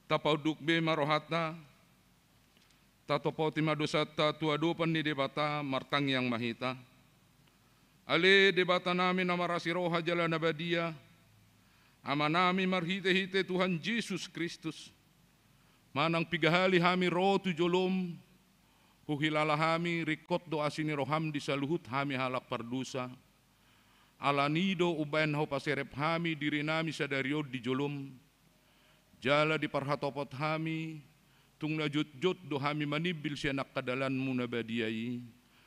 tapauduk be marohatna, tatopoti madosata tuadupan ni debata martang yang mahita. Ale debata namin na marasiroha jala nabadia, ama nami marhite-hite Tuhan Yesus Kristus. Manang pigahali hami rotu jolom, huhilala hami rikot doa sini roham di saluhut hami halak pardusa. Alanido ubayan ho paserep hami diri nami sadario di jolom. Jala di parhatopot hami, tung najut-jut do hami manibil siya nakadalanmu na badiyai,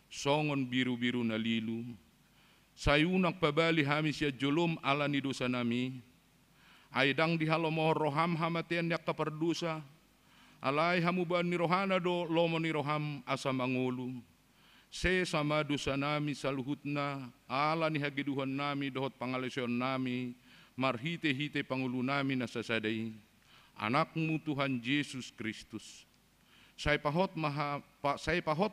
songon biru-biru na lilu. Sayunak pabali hami siya jolom alanido sa nami, aydang di halomoh roham hamatian yak kapardusa, alay hamuban ni rohana do lomo ni roham asa mangulu. Se sama dosa nami saluhutna, ala ni hagiduhan nami dohot pangalisyon nami, marhite-hite pangulu nami nasasaday. Anakmu Tuhan Yesus Kristus. Say pahot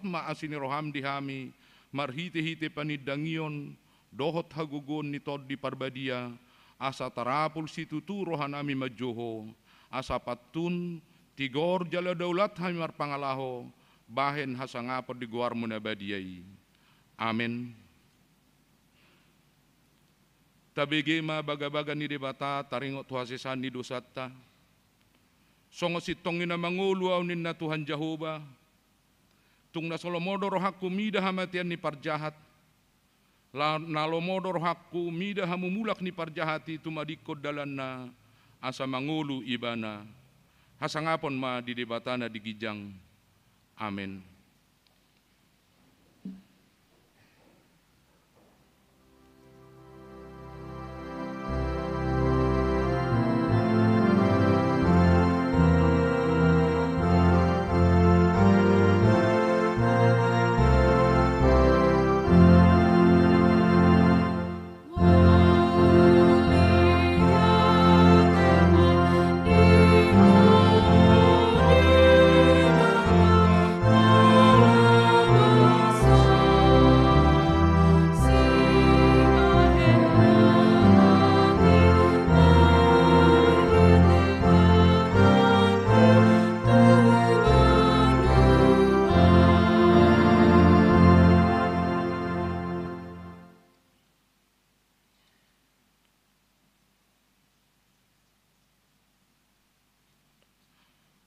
maasini roham di hami, marhite-hite panidangion, dohot hagugon ni tod di parbadia, asa tarapul situtu rohan nami majoho, asa patun, tigor jala daulat hami marpangalaho, bahen hasangapod di guar mo na badiyay. Amen. Tabigi mabaga-baga ni debata taringot tuhasesan ni dosata. Songo sitong ina manguluaw nin na Tuhan Jehovah. Tung nasolomodo rohakku mida hamatian ni parjahat. Nalomodo rohakku mida hamumulak ni parjahati tumadikod dalan na asa mangulu ibana. Hasangapon ma di debatana di gijang. Amin.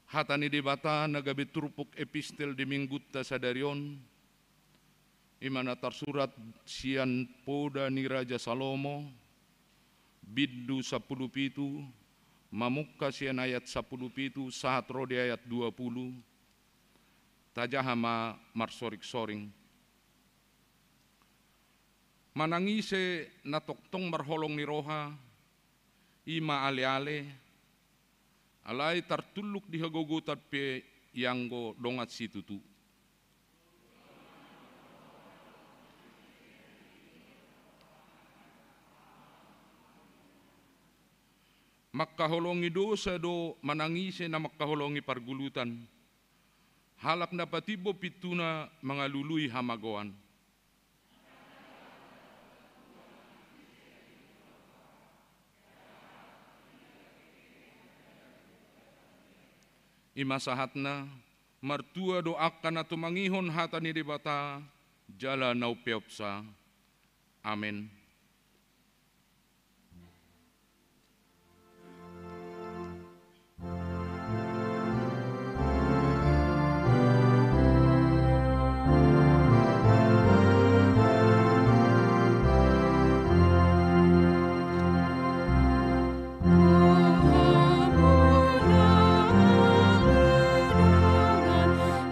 Hatani debata nagabi turpuk epistel di minggutta sadarion, imana tarsurat sian poda ni Raja Salomo, biddu 10 pitu, mamukka sian ayat 10 pitu, sahat rodi ayat 20, tajahama marsorik-soring. Manangise natoktong marholong ni roha, ima ale-ale, alay tartuluk di hagogutat pe yanggo dongat situtu. Makkaholongi dosa do manangise na makkaholongi pargulutan. Halak na patibo pituna mga luluy hamagoan. Imasahat na, martua doakan na tumangihon hata ni debata, jala naupeopsa. Amen.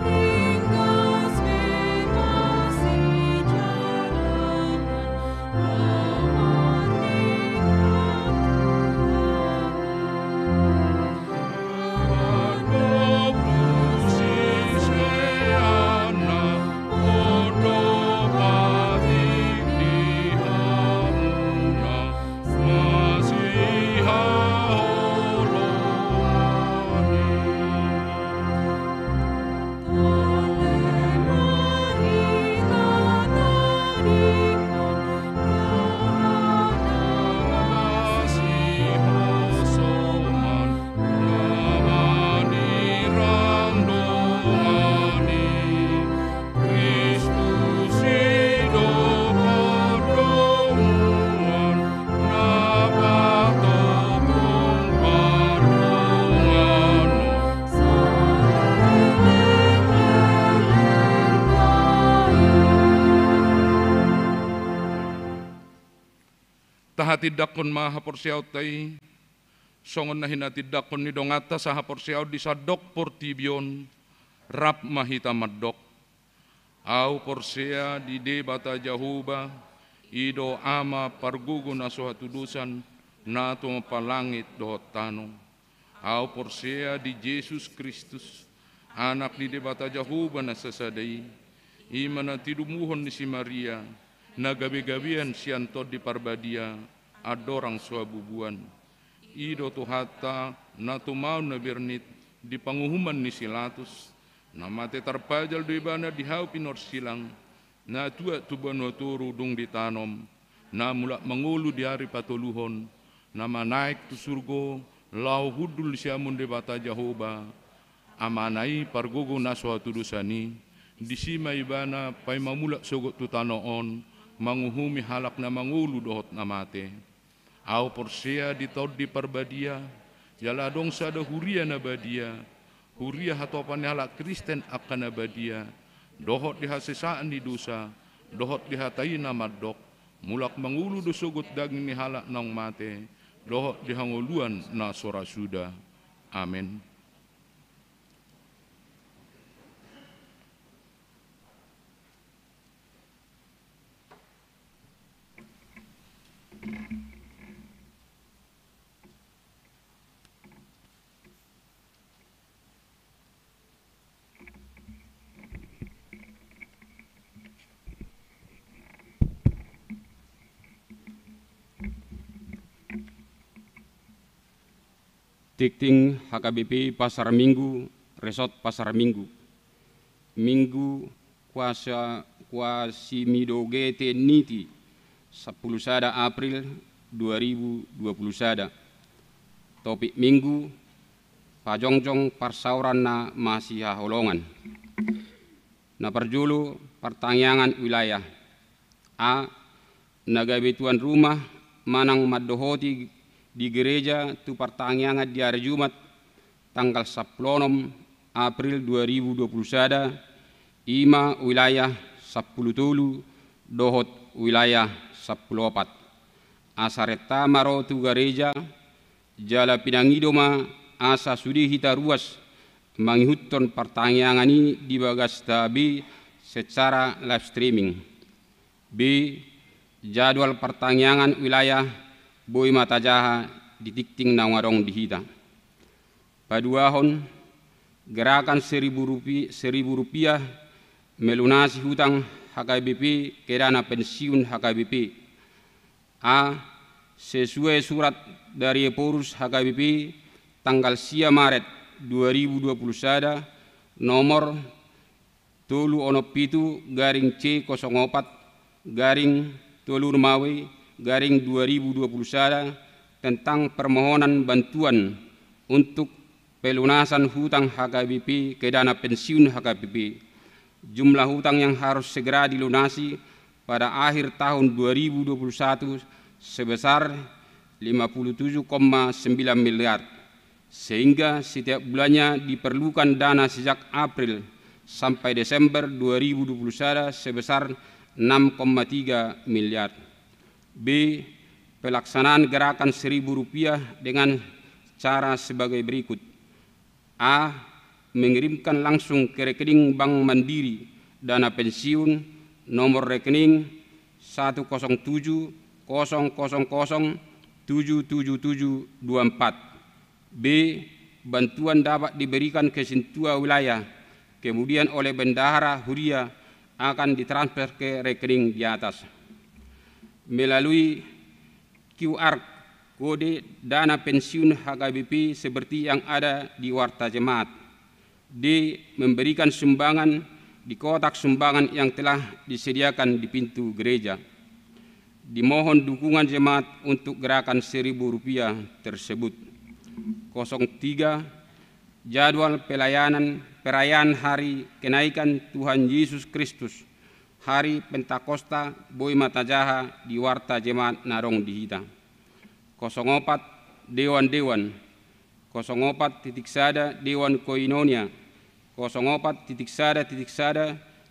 Ringkas bebas si jalan. katidakon maha porsiaw tay, songon na hinatidakon ni dongata sa haporsiaw di sa dok portibion, rap mahita madok. Au porsia di debata Jahuba, ido ama pargugo na suhatudusan, nato mapalangit dohot tanong. Au porsia di Jesus Kristus, anak di debata Jahuba na sasadai, ima na tidumuhon ni si Maria, na gabi-gabian siantod di parbadia, adorang suabubuan. Ido tuhata na tumaw na bernit, di panguhuman ni Silatus, na mate tarpajal do ibana di hau pinor silang, na tua tuban waturu dung ditanom, na mula mangulu di hari patuluhon, na manaik tu surgo, lau hudul siamun de bata Jahoba, amanai pargogo naswa tudusani, di sima ibana pay mamula sogot tu tanoon, manguhumi halak na mangulu dohot na mate. Au porsia di tod di parbadia, jaladong sada huria na badia, huria hatopan halak Kristen akan na badia, dohot di hasesaan di dosa, dohot di hatai na madok, mulak mangulu do sogot daging ni halak nang mate, dohot di hanguluan na sorasuda. Amin. Tikting HKBP Pasar Minggu, Resort Pasar Minggu. Minggu kuasi midogete niti 10 April 2021. Topik Minggu, pajongjong parsauran na masih holongan. Na perjulu pertanyaan wilayah. A. Nagabe tuan rumah manang madohoti di gereja tu pertanyaan di hari Jumat tanggal 10 April 2021 ima wilayah 10 tulu dohot wilayah 14. Asareta maro tu gereja jala pinangidoma asa sudi hita ruas mangihutton pertanyaan ini di bagas tabi secara live streaming. B. Jadwal pertanyaan wilayah Boy Matajaha di tikting na warong dihita. Paduahon, gerakan Rp1.000 melunasi hutang HKBP ke dana pensiun HKBP. A. Sesuai surat dari Porus HKBP tanggal 10 Maret 2021 nomor 307-C04-2021 tentang permohonan bantuan untuk pelunasan hutang HKBP ke dana pensiun HKBP. Jumlah hutang yang harus segera dilunasi pada akhir tahun 2021 sebesar 57,9 miliar, sehingga setiap bulannya diperlukan dana sejak April sampai Desember 2021 sebesar 6,3 miliar. B. Pelaksanaan gerakan Rp1.000 dengan cara sebagai berikut. A. Mengirimkan langsung ke rekening Bank Mandiri dana pensiun nomor rekening 1070000777724. B. Bantuan dapat diberikan ke sentua wilayah, kemudian oleh bendahara huria akan ditransfer ke rekening di atas melalui QR kode dana pensiun HKBP seperti yang ada di Warta Jemaat. D. Memberikan sumbangan di kotak sumbangan yang telah disediakan di pintu gereja. Dimohon dukungan jemaat untuk gerakan Rp1.000 tersebut. 03. Jadwal perayaan hari kenaikan Tuhan Yesus Kristus, Hari Pentakosta Boy Matajaha di Warta Jemaat Narong Dihita. 04. Dewan-dewan. 04.1 Dewan Koinonia. 04.1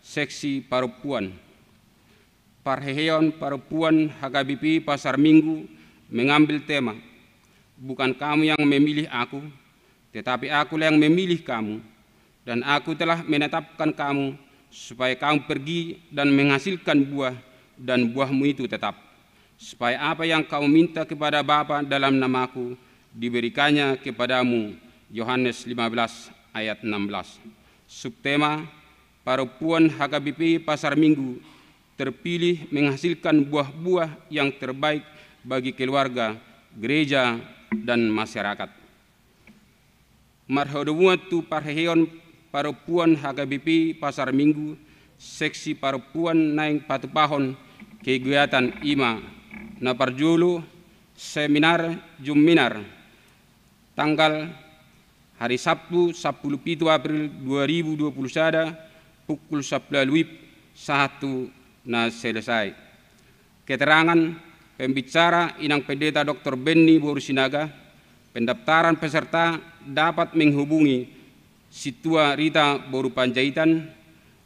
Seksi Perempuan. Parheheon Perempuan HKBP Pasar Minggu mengambil tema, bukan kamu yang memilih aku, tetapi aku yang memilih kamu, dan aku telah menetapkan kamu supaya kamu pergi dan menghasilkan buah, dan buahmu itu tetap, supaya apa yang kau minta kepada Bapa dalam namaku diberikannya kepadamu. Yohanes 15 ayat 16. Subtema, perempuan HKBP Pasar Minggu terpilih menghasilkan buah-buah yang terbaik bagi keluarga, gereja, dan masyarakat. Marhodowatu parheon perempuan HKBP Pasar Minggu, seksi perempuan naing patupahon kegiatan ima na parjulu seminar juminar tanggal hari Sabtu 17 April 2021 pukul 11 WIB 1 na selesai. Keterangan pembicara Inang Pendeta Dr. Benny Borusinaga, pendaftaran peserta dapat menghubungi Situa Rita Boru Panjaitan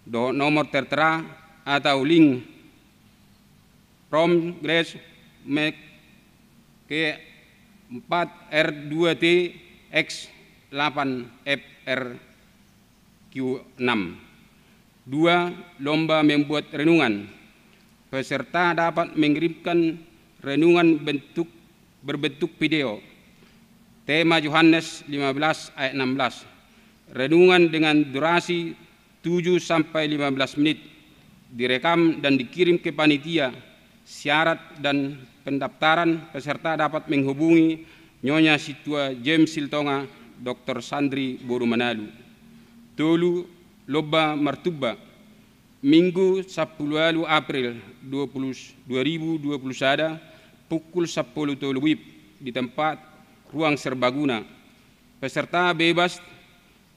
do nomor tertera atau link from Grace Make ke 4R2T X 8FRQ6. 2. Lomba membuat renungan. Peserta dapat mengirimkan renungan berbentuk video. Tema Yohanes 15 ayat 16. Renungan dengan durasi 7-15 menit. Direkam dan dikirim ke panitia. Syarat dan pendaftaran peserta dapat menghubungi Nyonya Situa James Siltonga, Dr. Sandri Boru Manalu. Tolu Lomba Martuba, Minggu 10 April 2021 pukul 10 WIB di tempat ruang serbaguna. Peserta bebas,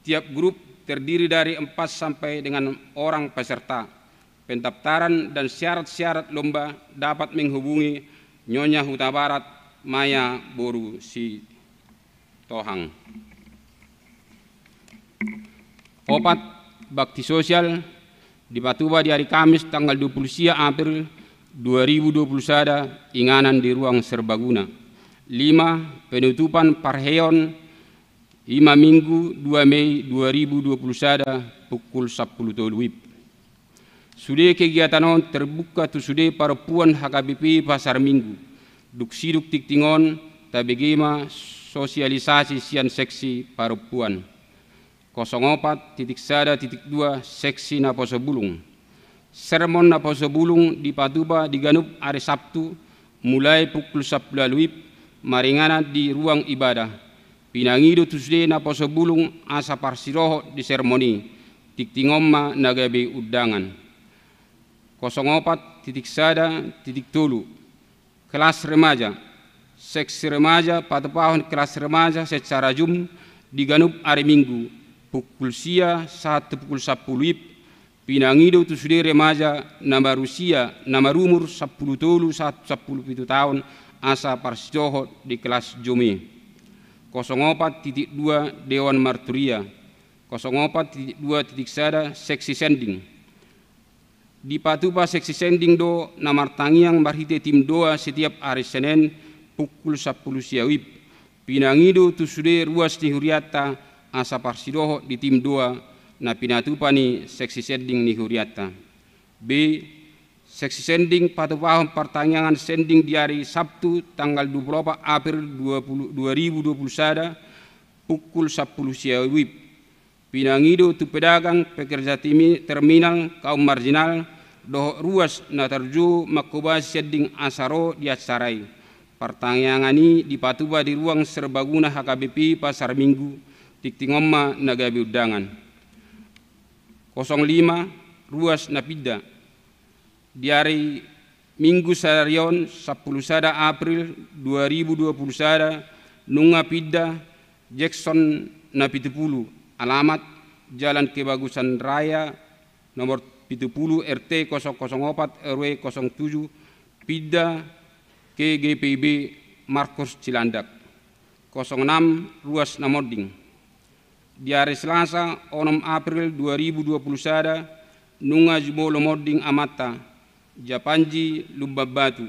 tiap grup terdiri dari 4 sampai dengan orang peserta. Pendaftaran dan syarat-syarat lomba dapat menghubungi Nyonya Huta Barat Maya Boru Si Tohang. 4. Bakti sosial di Patuba di hari Kamis tanggal 20 April 2021 inganan di ruang serbaguna. 5. Penutupan Parheon 5 Minggu 2 Mei 2021 pukul 10 WIB. Sudah kegiatan terbuka tu sudah perempuan HKBP Pasar Minggu. Duksiduk tiktingon tabegema sosialisasi sian seksi perempuan. 04.1.2 seksi Naposo Bulung. Sermon Naposo Bulung di Patuba diganup hari Sabtu mulai pukul 11 WIB maringana di ruang ibadah. Pinangido Tuesday Naposo Bulung asa parsiroho di sermoni tiktingomma nagabe udangan. 04.1.3 kelas remaja. Seksi remaja patupahon kelas remaja secara Zoom diganup hari Minggu pukul 1 pukul 10 WIB. Pinangido tu sudah remaja nama Rusia nama umur 10 tahun asa parsidoho di kelas Jumi. 04.2 Dewan Marturia. 04.2.1 seksi sending. Di Patuba seksi sending do namartangiang marhite tim doa setiap hari Senin pukul 10 WIB. Pinangido tu sudah ruas di Huriata asa parsidoho di tim 2 na pinatupani seksi sending ni Huriata. B. Seksi sending patupahon pertanyaan sending di hari Sabtu tanggal 24 April 2021 pukul 10 WIB. Pinangido tu pedagang pekerja terminal kaum marginal doh ruas na terju makubas sending asaro di acarai. Pertanyaan ini di Patuba di ruang serbaguna HKBP Pasar Minggu tiktingomma nagabe udangan. 05 ruas napida di hari Minggu Sarion 10 April 2021 nunga pida Jackson Napitupulu alamat Jalan Kebagusan Raya nomor 70 RT 004 RW 07 pida KGPB Markus Cilandak. 06 ruas Namoding. Di hari Selasa 6 April 2021 nunga jumolo moding amata Japanji Lumbabatu.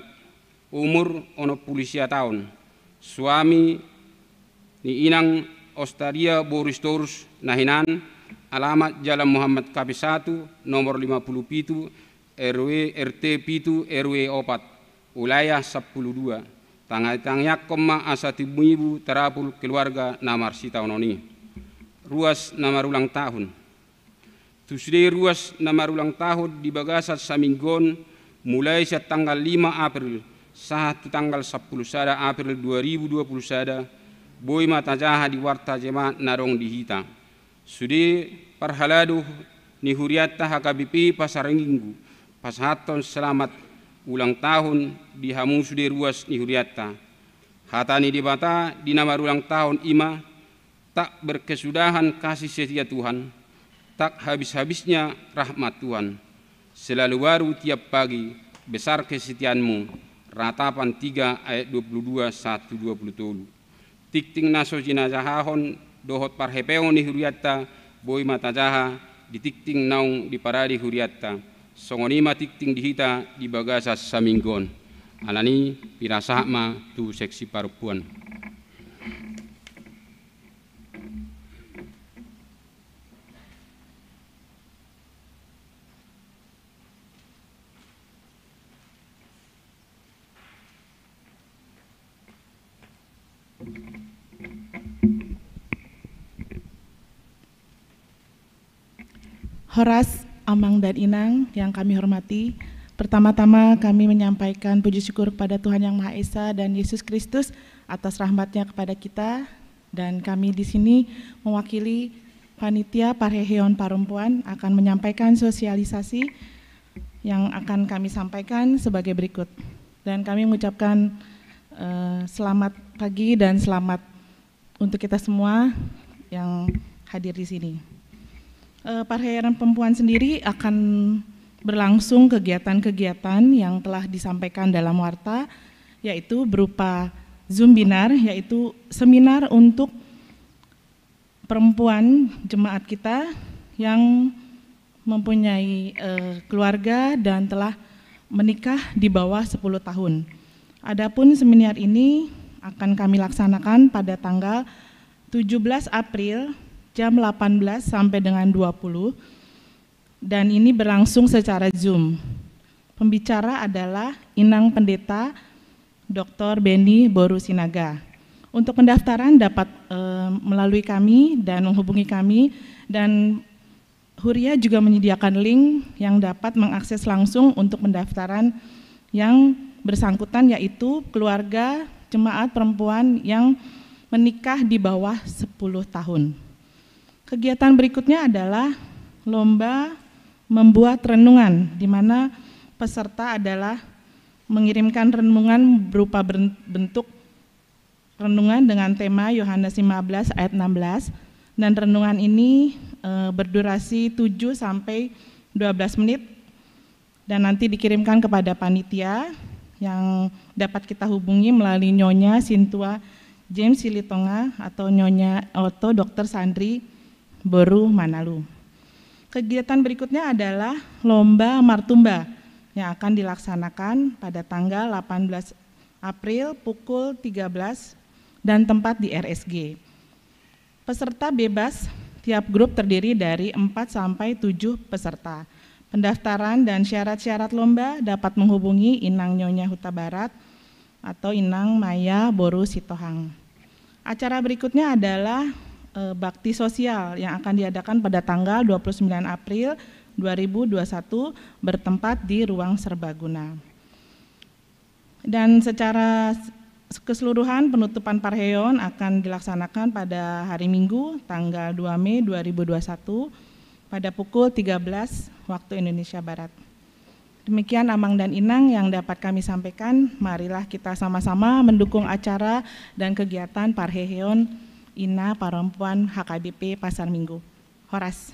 umur 60 tahun, suami ni Inang Ostaria Boristorus Nahinan, alamat Jalan Muhammad Kapi 1, nomor 57, RW RT Pitu RW 4, wilayah 12, tangay-tangyak koma asatibuibu terapul keluarga namar sitaunoni. Ruas namar ulang tahun. Tusde ruas namar ulang tahun di Bagasat Saminggon mulai tanggal 5 April satu tanggal 10 April 2021 boy matajaha di warta jemaat narong dihita. Sude parhaladu ni huriata HKBP Pasarenginggu pashaton selamat ulang tahun di hamu sude ruas ni huriata. Hatani di bata di namar ulang tahun ima tak berkesudahan kasih setia Tuhan, tak habis-habisnya rahmat Tuhan. Selalu baru tiap pagi, besar kesetiaanmu. Ratapan 3 ayat 22 120. Tikting naso jinazahahon dohot parhepeo ni huriatta boy matajaha di tikting naung di paradi huriatta. Songonima tikting dihita di Bagasas Saminggon. Alani pirasahma tu seksi parupuan. Horas, Amang dan Inang yang kami hormati, pertama-tama kami menyampaikan puji syukur kepada Tuhan Yang Maha Esa dan Yesus Kristus atas rahmatnya kepada kita, dan kami di sini mewakili panitia Parheheon Perempuan akan menyampaikan sosialisasi yang akan kami sampaikan sebagai berikut. Dan kami mengucapkan selamat pagi dan selamat untuk kita semua yang hadir di sini. Parheheon Perempuan sendiri akan berlangsung kegiatan-kegiatan yang telah disampaikan dalam warta, yaitu berupa Zoom Binar, yaitu seminar untuk perempuan jemaat kita yang mempunyai keluarga dan telah menikah di bawah 10 tahun. Adapun seminar ini akan kami laksanakan pada tanggal 17 April jam 18 sampai dengan 20, dan ini berlangsung secara Zoom. Pembicara adalah Inang Pendeta Dr. Benny Boru Sinaga. Untuk pendaftaran dapat melalui kami dan menghubungi kami, dan Huria juga menyediakan link yang dapat mengakses langsung untuk pendaftaran yang bersangkutan, yaitu keluarga jemaat perempuan yang menikah di bawah 10 tahun. Kegiatan berikutnya adalah lomba membuat renungan, di mana peserta adalah mengirimkan renungan berupa bentuk renungan dengan tema Yohanes 15 ayat 16, dan renungan ini berdurasi 7 sampai 12 menit dan nanti dikirimkan kepada panitia yang dapat kita hubungi melalui Nyonya Sintua James Silitonga atau Nyonya Oto Dr. Sandri Boru Manalu. Kegiatan berikutnya adalah lomba martumba yang akan dilaksanakan pada tanggal 18 April pukul 13 dan tempat di RSG. Peserta bebas, tiap grup terdiri dari 4 sampai 7 peserta. Pendaftaran dan syarat-syarat lomba dapat menghubungi Inang Nyonya Huta Barat atau Inang Maya Boru Sitohang. Acara berikutnya adalah bakti sosial yang akan diadakan pada tanggal 29 April 2021 bertempat di Ruang Serbaguna. Dan secara keseluruhan penutupan Parheheon akan dilaksanakan pada hari Minggu tanggal 2 Mei 2021 pada pukul 13 waktu Indonesia Barat. Demikian Amang dan Inang yang dapat kami sampaikan. Marilah kita sama-sama mendukung acara dan kegiatan Parheheon Ina Perempuan HKBP Pasar Minggu. Horas.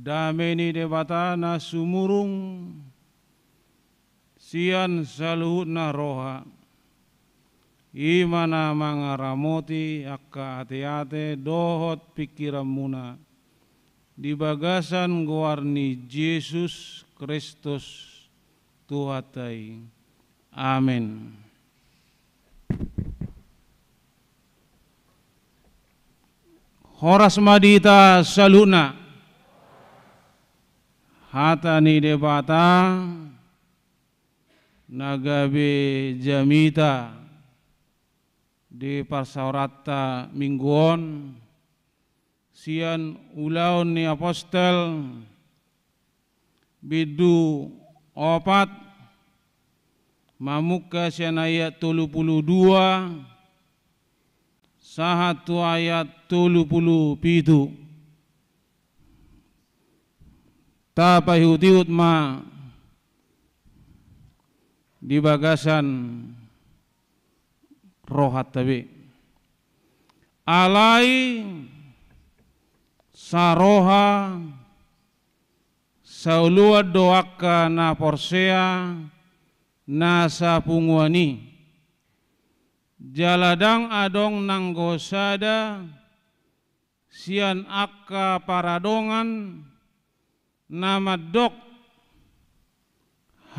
dameni debata na sumurung sian saluhutna roha imana mangaramoti akka ate-ate dohot pikiramuna di bagasan guarni Yesus Kristus Tuhatai. Amin. Horas madita saluna hatani debata nagabe jamita di parsaurata mingguon sian ulaun ni apostel bidu opat mamuka sian ayat 32 sahatu ayat 37 tapahutiut ma di bagasan rohat tabi alai saroha saulua doaka na porsea na sapunguani jaladang adong nanggosada sian akka paradongan nama dok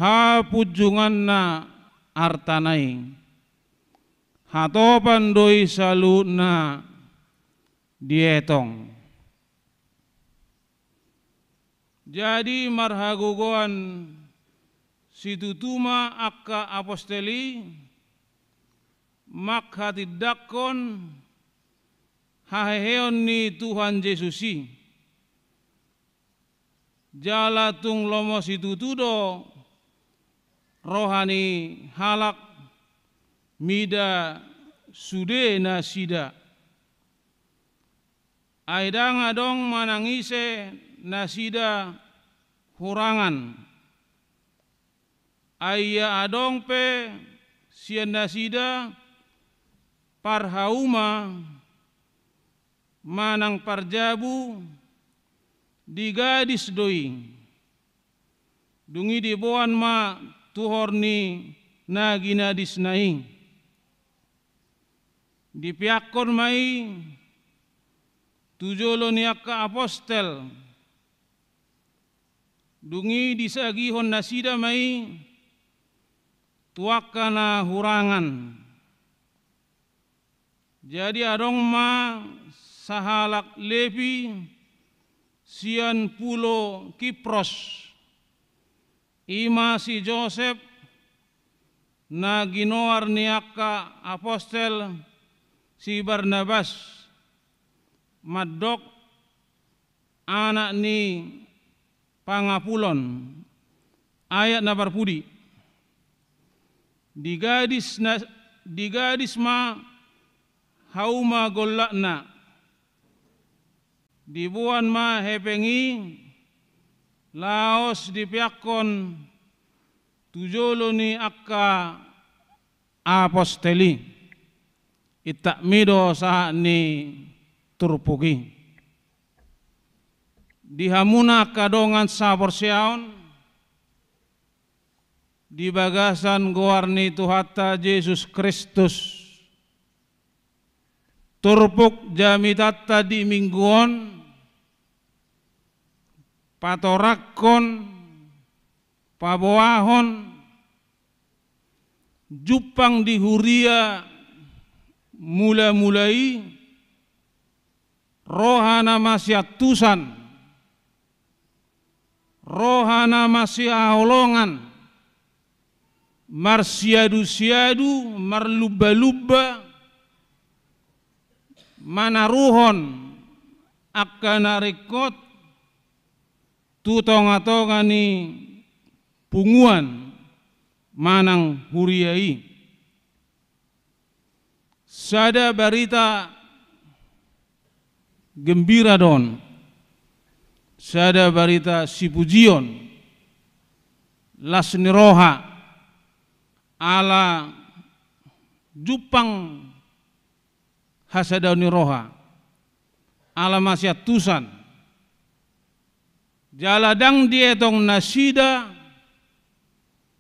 ha pujungan na artanai hatopan doi salu na dietong. Jadi marhagugoan situtuma akka aposteli mak hatidakon haheon ni Tuhan Yesusi jalatung lomo situtudo rohani halak mida sude na sida aidang adong manangise na sida hurangan ayya adong pe sian na sida parhauma manang parjabu di gadis doi dungi di boan ma tuhorni na ginadis nai di piakon mai tujolo niaka apostel dungi di sagihon nasida mai tuakana hurangan jadi adong ma sahalak lepi sian pulo Kipros ima si Joseph na ginoar niaka apostel si Barnabas madok anak ni pangapulon ayat na barpudi di gadis ma hauma gollakna dibuan ma hepengi laos dipiakon tujolo ni akka aposteli itakmido saat ni turpugi dihamuna kadongan saporsiaon di bagasan goarni Tuhata Yesus Kristus turpuk jamitata di mingguon patorakon paboahon jupang di huria mula-mulai rohana masih atusan rohana masih aholongan marsiadu-siadu marluba-luba manaruhon akana rekod tutonga-tonga ni punguan manang huriai sada berita gembira don sada berita sipujion lasni roha ala jupang hasadauni roha ala masyatusan jaladang dietong nasida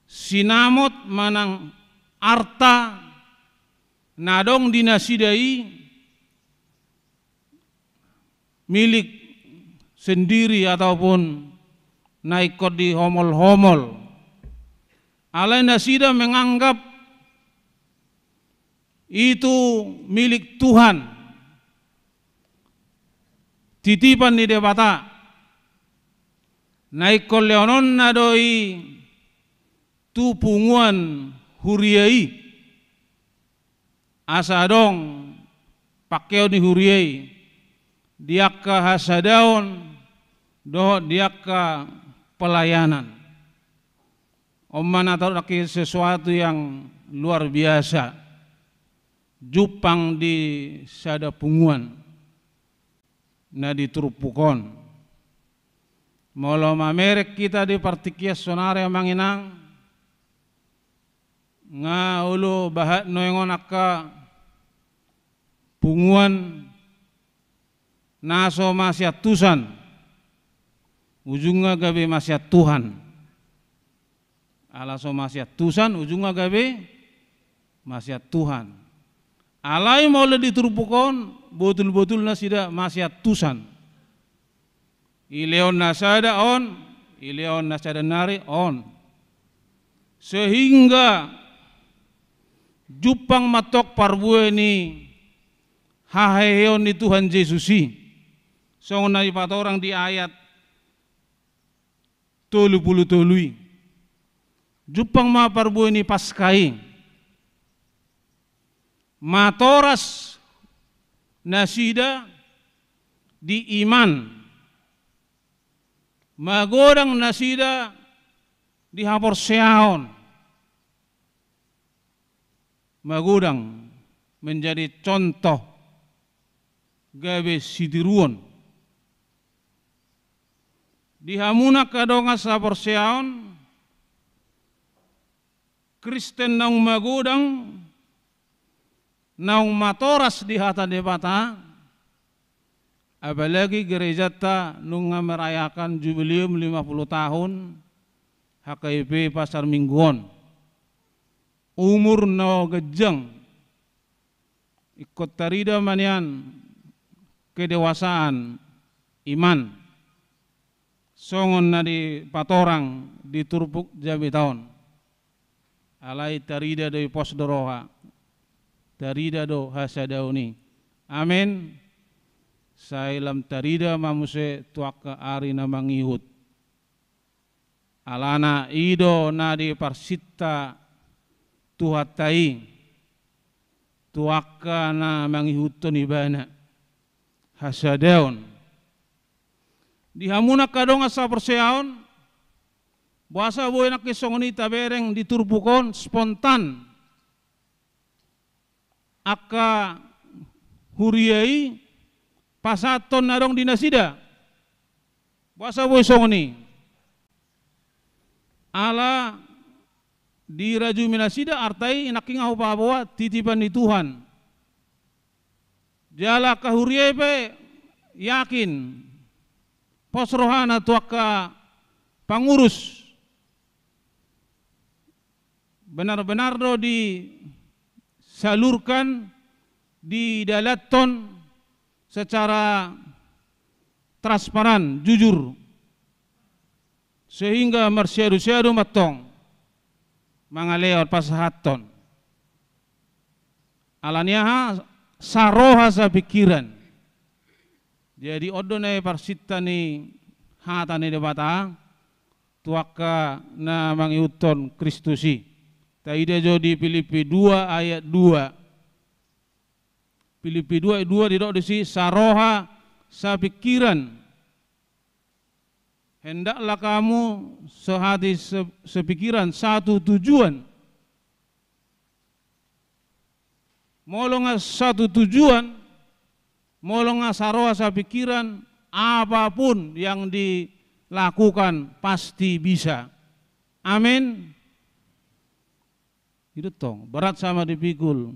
sinamot manang arta nadong dinasidai milik sendiri ataupun naikot di homol-homol. Alai nasida menganggap itu milik Tuhan, titipan di debata. Naikot leonon nadoi tu punguan huriai asa dong pakeo ni huriai diakka hasadaon doh diakka pelayanan. Omman atau laki sesuatu yang luar biasa. Jupang di sada punguan na diturupukon. Molo mamerek kita di partikias sonare manginang nga ulo bahat noengon akka punguan naso masyatusan ujungnya gabe masyat Tuhan. Alaso masyatusan ujungnya gabe masyat Tuhan. Alai mau le diturupukon botul-botul nasida masyatusan. Ileon nasada on, ileon nasada nari on. Sehingga jupang matok parbue ni haheon ni Tuhan Yesusi. Song na ipat orang di ayat 30 jupang ma parbue ni paskai. Matoras nasida di iman, magodang nasida di hapor seaon, magodang menjadi contoh gabe sidiruon. Di hamuna kadonga hapor seaon, Kristen nang magodang naung matoras di hata debata, apalagi gereja ta nung merayakan jubileum 50 tahun HKIP Pasar Mingguon. Umur no gejeng ikut tarida manian kedewasaan iman. Songon na di patorang di turpuk jabi tahun. Alai tarida dari pos doroha. Tarida do hasadauni. Amin. Sailam tarida mamuse tuaka ari na mangihut. Alana ido nadi parsita tuhatai. Tuaka na mangihuton ibana. Hasadaun. Dihamuna kadong asa perseaon. Buasa boy nak kisongoni tabereng diturbukon spontan. Aka huriai pasaton narong dinasida bahasa boy songoni ala di raju minasida artai inaking au bawa titipan di Tuhan jala kahuriai pe yakin posrohana tuaka pangurus benar-benar do di salurkan di dalaton secara transparan, jujur, sehingga mersiadu-siadu matong mangaleot pasahaton. Alaniaha saroha sa pikiran. Jadi odone parsita ni hata ni debata tuaka na mangiuton Kristusi. Taida jo di Filipi 2 ayat 2. Filipi 2 ayat 2 didok disi saroha sa pikiran. Hendaklah kamu sehati sepikiran satu tujuan. Molonga satu tujuan, molonga saroha sa pikiran, apapun yang dilakukan pasti bisa. Amin. Itu tong, berat sama dipikul,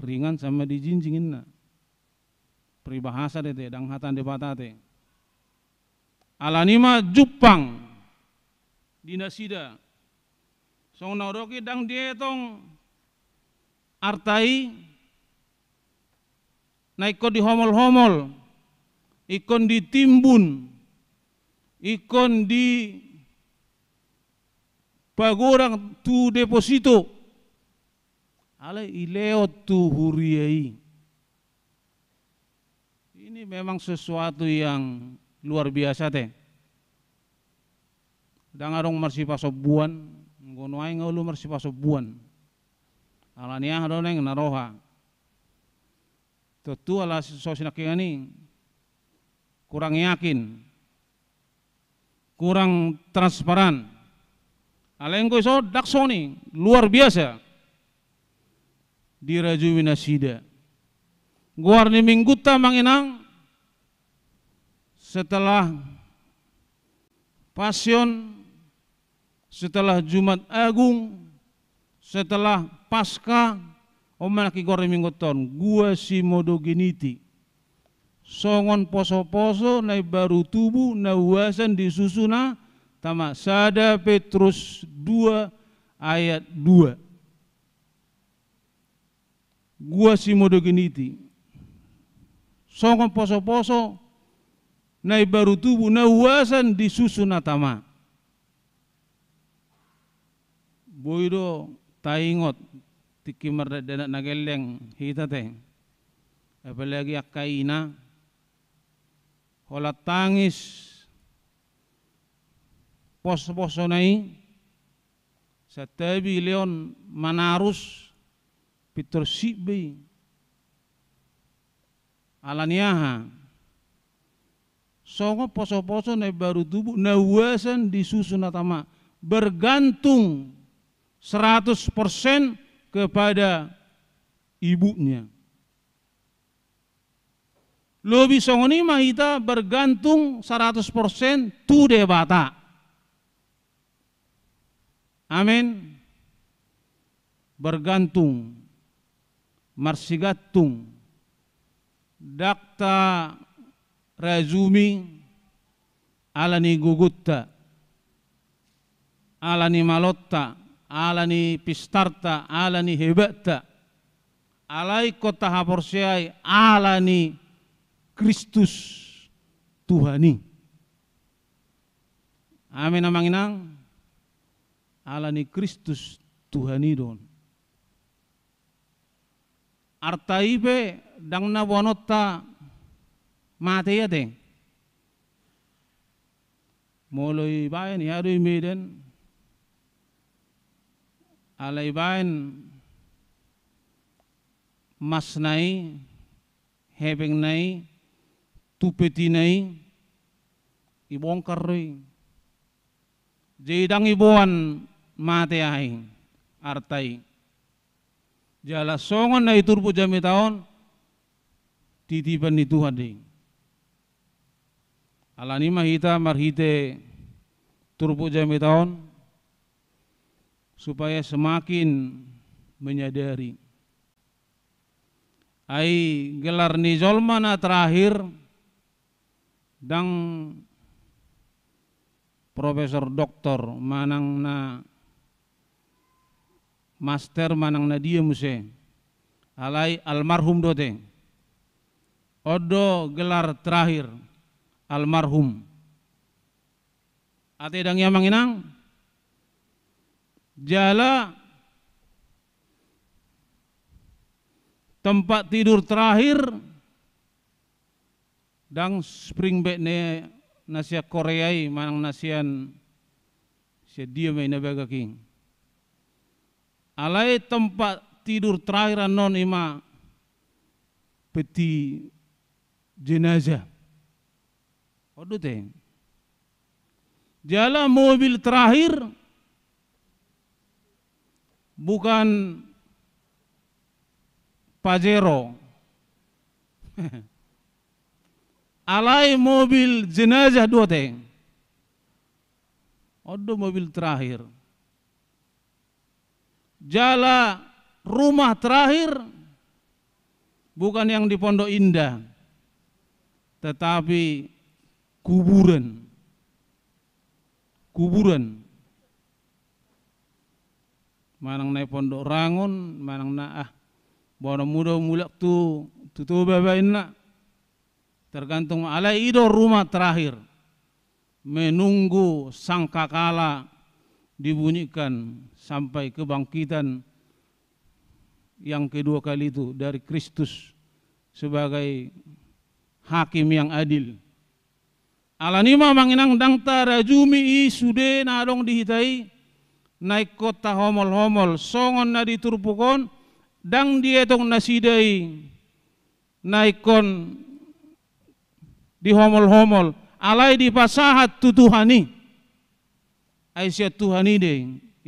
ringan sama dijinjingin na. Peribahasa dete, dang hatan debatate. alanima Jepang dinasida song nauroki dang dietong artai naikon di homol-homol ikon ditimbun ikon di pagorang tu deposito ale ileot tu huriai. Ini memang sesuatu yang luar biasa teh. Dangarong marsi pasobuan, ngono ae ngulu marsi pasobuan. Alania hadoneng naroha. Tutu ala sosinakingani kurang yakin, kurang transparan. Alengko iso daksoni luar biasa di Raju Winasida. Guarni mingguta manginang setelah Pasion, setelah Jumat Agung, setelah Pasca, omanaki guarni mingguton gua si modogeniti. Songon poso-poso nai baru tubuh na uasan disusuna tama sada Petrus 2 ayat 2. Gua si modogeniti. Songon poso-poso nai baru tubuh na uasan disusuna tama. Boido taingot tikimar dana nageleng hita teh. Apalagi akaina hola tangis poso-poso nai satabi leon manarus Peter Sibe alaniaha songo poso-poso nai baru tubuh na uasan disusun atama bergantung 100% kepada ibunya. Lebih songoni mahita bergantung 100% tu debata. Amin. Bergantung, marsigatung, dakta razumi, alani gugutta, alani malotta, alani pistarta, alani hebatta, alai kota haporsiai, alani Kristus Tuhani. Amin amanginang, alani Kristus Tuhani don. Artaipe dang na bonota mate ya deng. Moloi bayan ya do meden. Alai bayan mas nai, hebeng nai, tupeti nai, ibongkar roi. Jidang ibuan mate ai artai. Jala songon na iturpu jami taon titipan ni Tuhan ding. Alani mahita marhite turpu jami taon supaya semakin menyadari ai gelar ni jolma na terakhir dang profesor doktor manang na master manang na dia muse alai almarhum dote odo gelar terakhir almarhum ate dang yamang inang jala tempat tidur terakhir dang spring bed ne nasia Koreai manang nasian sia dia mai nabaga king alai tempat tidur terakhir non ima peti jenazah. Odo teh. Jala mobil terakhir bukan Pajero. Alai mobil jenazah dua teh. Odo mobil terakhir. Jala rumah terakhir bukan yang di Pondok Indah, tetapi kuburan kuburan. Manang na pondok rangon, manang na bono muda mulak tu babain na. Tergantung alai ido rumah terakhir. Menunggu sangkakala dibunyikan sampai kebangkitan yang kedua kali itu dari Kristus sebagai hakim yang adil. Alanima manginang dang tarajumi isude nadong dihitai naik kota homol-homol songon na diturpukon dang dietong nasidai naikon di homol-homol alai di pasahat tutuhani Aisyah Tuhani deh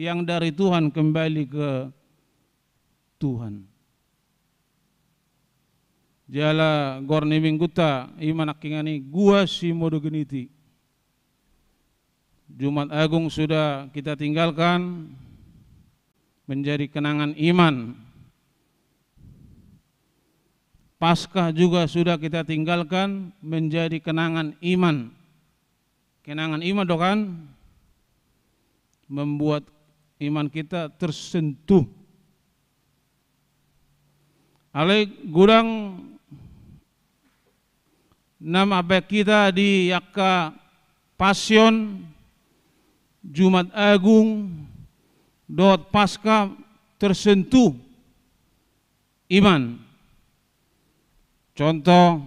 yang dari Tuhan kembali ke Tuhan. Jala gorni mingguta iman akingani gua si modo geniti. Jumat Agung sudah kita tinggalkan menjadi kenangan iman. Paskah juga sudah kita tinggalkan menjadi kenangan iman. Kenangan iman doh kan membuat iman kita tersentuh. Alai gudang nama baik kita di Yaka Pasion Jumat Agung dot pasca tersentuh iman. Contoh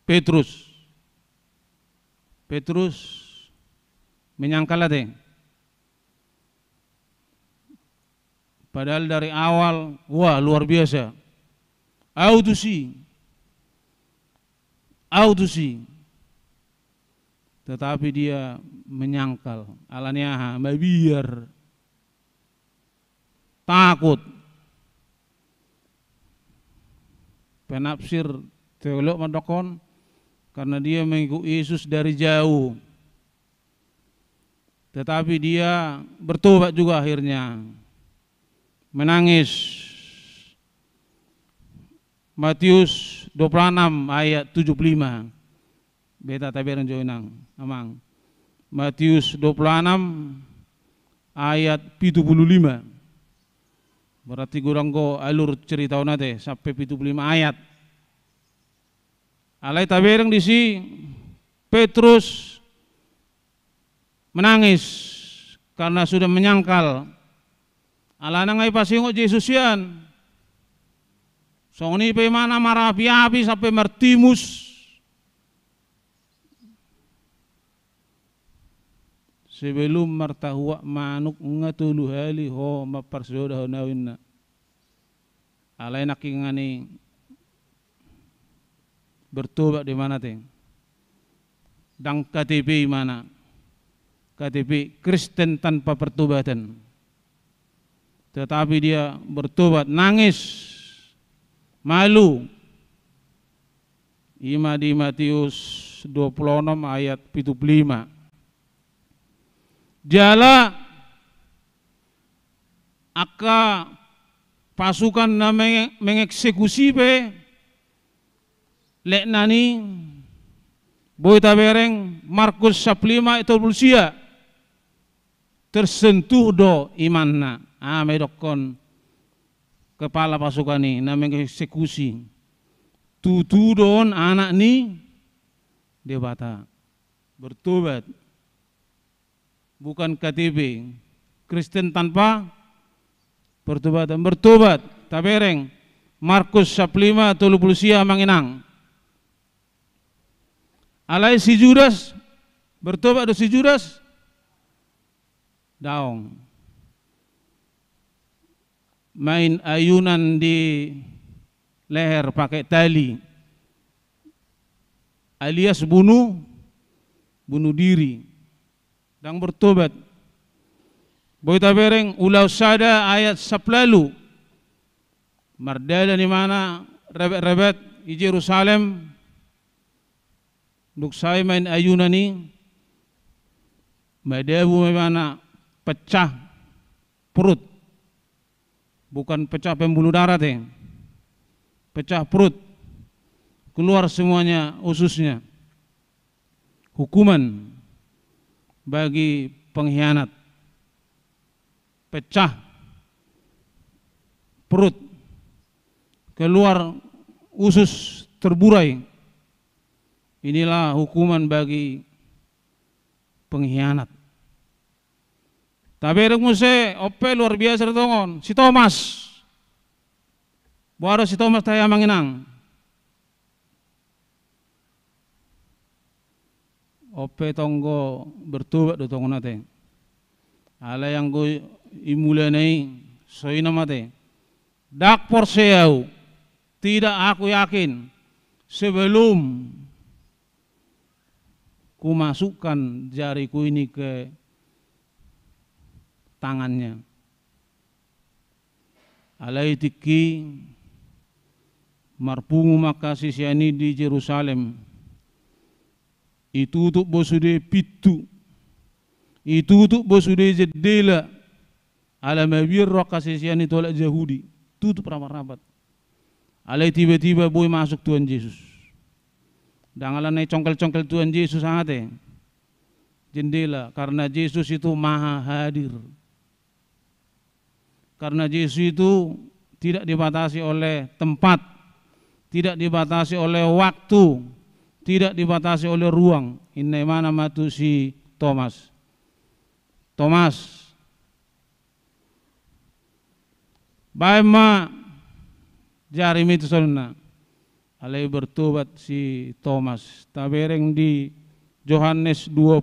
Petrus menyangkal deh. Padahal dari awal, wah luar biasa. Autusi. Tetapi dia menyangkal. Alanya biar takut. Penafsir teolog mendokon karena dia mengikuti Yesus dari jauh. Tetapi dia bertobat juga akhirnya. Menangis. Matius 26 ayat 75. Beta tabiran joinang amang. Matius 26 ayat 75. Berarti kurang go alur cerita nate sampai 75 ayat. Alai tabiran di si Petrus menangis karena sudah menyangkal. Alanang ay pasingo Jesusian. Song ni pa mana marapi-api sampai martimus. Sebelum martahuwa manuk ngatulu hali ho maparsoda honawin na. Alay nakingani bertobat di mana teng? Dang KTP mana? KTP Kristen tanpa pertobatan. Tetapi dia bertobat, nangis, malu. Ima di Matius 26 ayat 75. Jala aka pasukan na mengeksekusi pe lek nani boy tabereng Markus 15 itu Bulsia tersentuh do imanna. Medokon kepala pasukan ini namanya eksekusi. Tutudon anak ni dia bata bertobat. Bukan KTP Kristen tanpa pertobatan. Bertobat tabereng Markus 15 tulupulusia manginang. Alai si Judas bertobat do si Judas daong. Main ayunan di leher pakai tali alias bunuh diri dan bertobat. Boy tabereng ulau sada ayat 10 mardala di mana rebet di Yerusalem duk saya main ayunan ni madabu mana pecah perut. Bukan pecah pembuluh darah teh, pecah perut. keluar semuanya ususnya. Hukuman bagi pengkhianat, pecah perut, keluar usus terburai. Inilah hukuman bagi pengkhianat. Tapi muse ope luar biasa tongon si Thomas. Buara si Thomas taya manginang. Ope tonggo bertobat do tongon nate. Ala yang go imulanai soina mate. Dak porseau. Tidak aku yakin sebelum ku masukkan jariku ini ke tangannya. Alai tiki marpungu makasih siani di Yerusalem. Itu untuk bosude pitu. Itu untuk bosude jedela. Alamabir kasih siani tolak Yahudi. Tutup rapat-rapat. Alai tiba-tiba boy masuk Tuhan Yesus. Dangalan naik congkel-congkel Tuhan Yesus sangat jendela, karena Yesus itu maha hadir. Karena Yesus itu tidak dibatasi oleh tempat, tidak dibatasi oleh waktu, tidak dibatasi oleh ruang. Ini mana matu si Thomas. Thomas, baik ma jari itu saudara. Alai bertobat si Thomas. Tabereng di Yohanes 20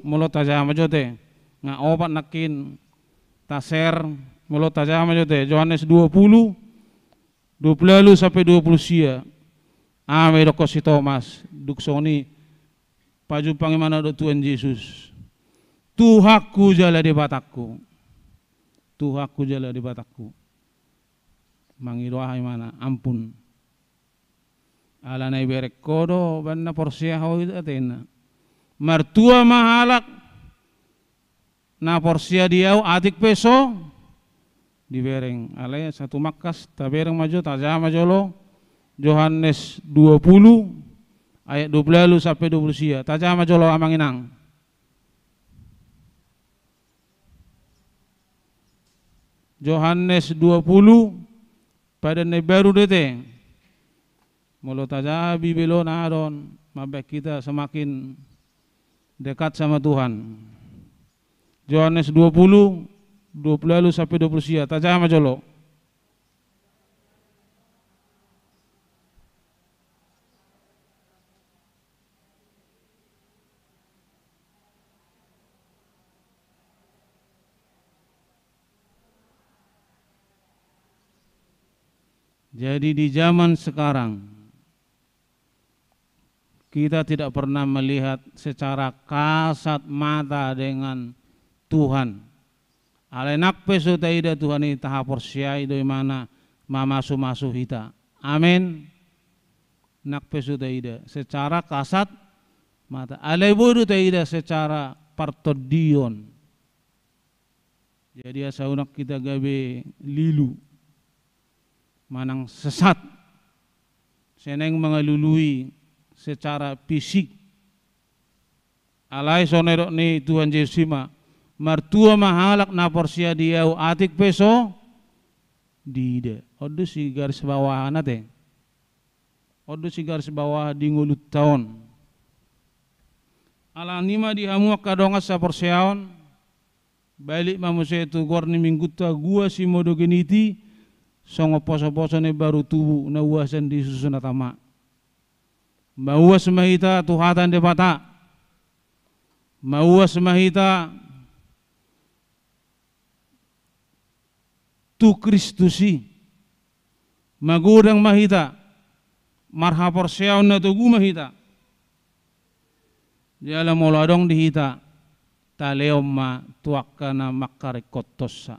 mulut tajam jote. Nga opat nakin taser mulut tajam jote. Yohanes 20 sampai 20 sia. Ame doko si Thomas duksoni paju pangimana do Tuhan Yesus. Tuhaku jala di batakku. Tuhaku jala di batakku. Mangidoa mana ampun. Ala na iberek kodo banna porsia ho itu atena. Martua mahalak na porsia diau atik peso dibereng. Alaya satu makas tabereng maju tajama jolo. Yohanes 20 ayat 20 sampai 20 sia. Tajama jolo amanginang. Yohanes 20 pada ne baru dete. Mulut aja bibelo naron, mabek kita semakin dekat sama Tuhan. Yohanes 20 sampai 20 sia. Tajama jolo. Jadi di zaman sekarang kita tidak pernah melihat secara kasat mata dengan Tuhan. Alenak peso taida Tuhan ini taha porsiai doi mana mamasu-masu hita. Amin. Nak peso taida secara kasat mata. Alai bodo taida secara partodion. Jadi asaunak kita gabe lilu. Manang sesat. Seneng mengalului secara fisik. Alai sonerok ni Tuhan Yesus ma martua mahalak na porsia diau atik peso dide. Odo si garis bawah nate. Odo si garis bawah di ngulut tahun. Ala nima dihamuak kadongas sa porsiaon balik mamusia itu gorni minggu ta gua si modo geniti songo poso-poso ne baru tubuh na uasan di susun atama. Mauas mahita tuhatan debata. Mauas mahita tu Kristusi. Magudang mahita. Marha porsiaw na tugu mahita. Jala moladong dihita. Taleom ma tuakka na makarikotosa.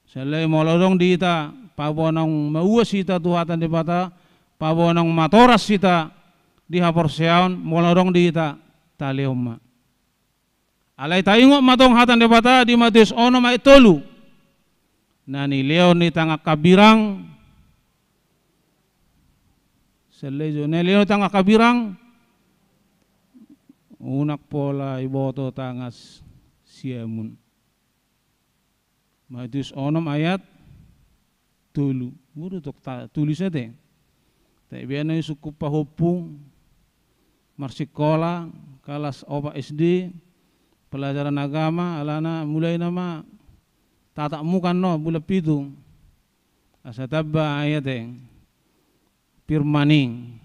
Salay moladong dihita. Pabonong mauas hita tuhatan debata. Pabonong matoras kita di haporseaon molorong di ita taleoma. Alai tayungo matong hatan debata di Matius 1 ayat 3. Nani leo ni tanga kabirang Selejo nelio tanga kabirang unak pola iboto tangas siamun. Matius 6 ayat 3. Buru tok tulisnya teh. Tak biasa suku pahopung marsikola kelas opa SD pelajaran agama alana mulai nama tatak mukan no bula pitu asa tabba ayat firmaning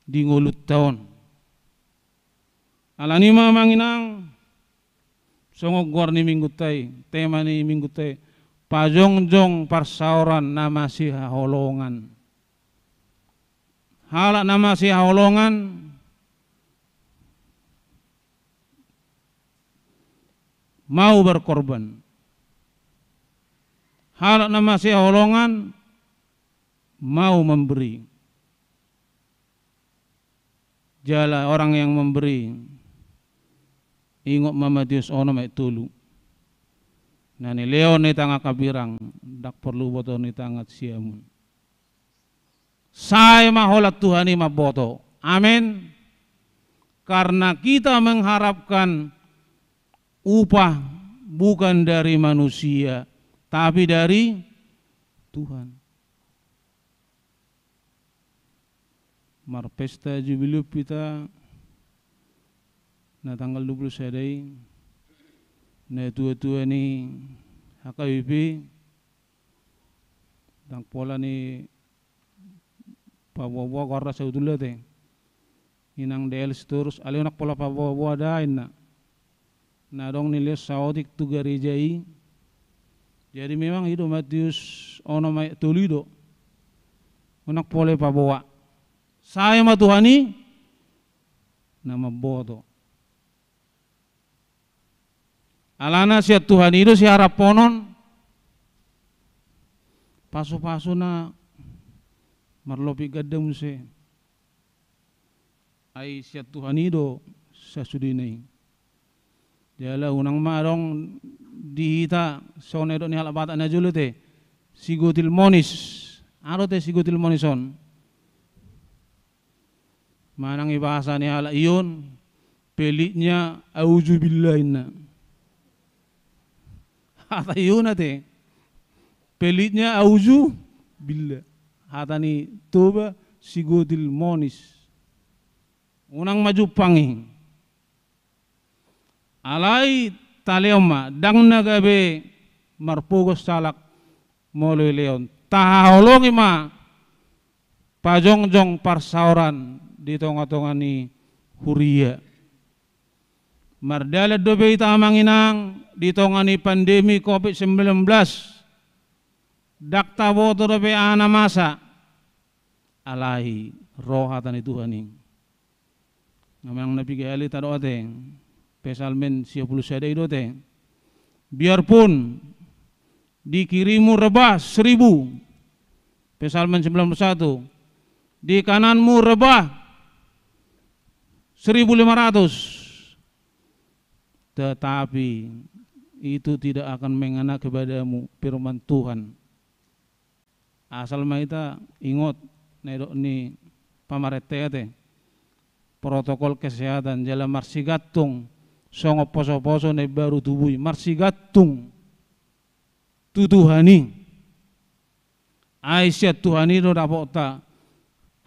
di ngulut tahun alani ma manginang songok gor ni minggu tay tema ni minggu tay pajongjong parsauran nama si holongan halak nama si holongan mau berkorban. Halak nama si holongan mau memberi. Jala orang yang memberi ingot Matius 6 ayat 3. Nani leon ni tanga kabirang dak perlu boto ni tangat siamun. Saya maholat Tuhan ini maboto. Amin. Karena kita mengharapkan upah bukan dari manusia, tapi dari Tuhan. Mar pesta jubileum kita na tanggal 20 sadai na tua-tua ni HKBP tang pola ni pabawa karena saudula teh inang del terus alionak pola pabawa dain na nadong nilai saudik tu garejai. Jadi memang itu Matius 6 ayat 3 unak pole pabawa saya ma Tuhani nama bodo alana siat Tuhan itu si harap ponon pasu-pasu na marlopi gadem se ai siat Tuhan itu sasudinai jala unang marong dihita sonedo ni halabata na julute sigotil monis arote sigotil monison manang ibahasa ni hala iyon peliknya auzubillahinna hata iyon ate peliknya auzubillah hata ni toba sigotil monis unang maju pangi alai taleoma dang nagabe marpugos salak moloy leon taholongi ma pajongjong parsauran di tonga-tonga ni huria mardala dobe ita manginang di tonga ni pandemi COVID-19 dakta boto dobe ana masa alai rohatan itu Tuhan namang nabigali tado ate pesalmen 10 sadai dote biarpun dikirimu rebah 1000 pesalmen 91 di kananmu rebah 1500 tetapi itu tidak akan mengena kepadamu firman Tuhan asal maita ingot nedok ni pamarete protokol kesehatan jala marsigatung songo poso-poso ne baru tubui marsigatung tutuhani Aisyah Tuhani do dapota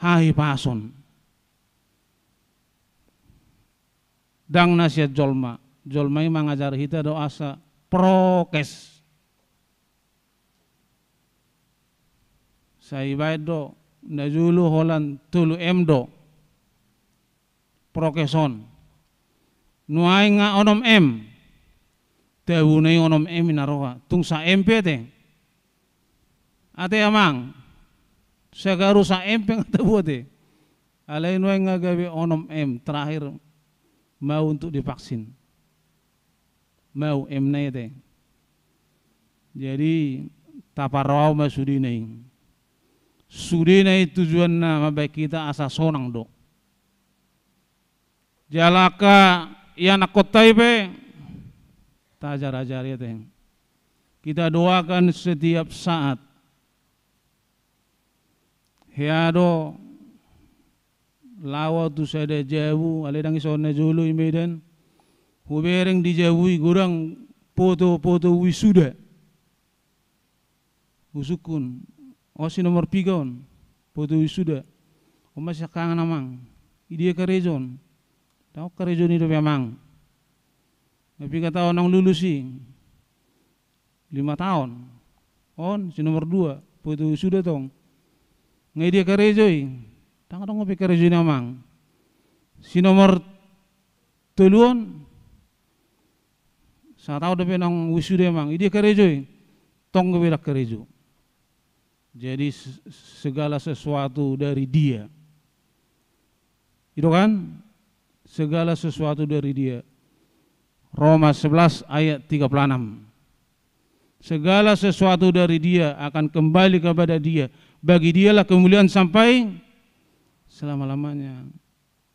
hai pason dang nasihat jolma jolma mengajar kita do asa prokes sai baik do najulu holan tulu emdo prokeson nuai nga onom em tewunai onom em inaroha tung sa MP te ate amang sagaru sa MP ngata buate alai nuai nga gawe onom em terakhir mau untuk divaksin mau em na te jadi taparau masudinai sudinai tujuan na mabaik kita asa sonang do jalaka yang nakotai be tajar-ajar ya teh kita doakan setiap saat heado lawa tu sada jauh aledang isona jolo i Medan hubereng dijauhi gurang foto-foto wisuda usukun osi nomor pigon foto wisuda o masih kangen amang idia karejon tau karejon itu memang tapi kata orang lulusi 5 tahun on si nomor 2 foto wisuda tong ngai dia karejoi tang dong ngopi karejoi namang si nomor teluon sa tahu dapat nang wisuda emang idia karejoi tong ngebelak karejo. Jadi segala sesuatu dari dia. Itu kan? Segala sesuatu dari dia. Roma 11 ayat 36. Segala sesuatu dari dia akan kembali kepada dia. Bagi dialah kemuliaan sampai selama-lamanya.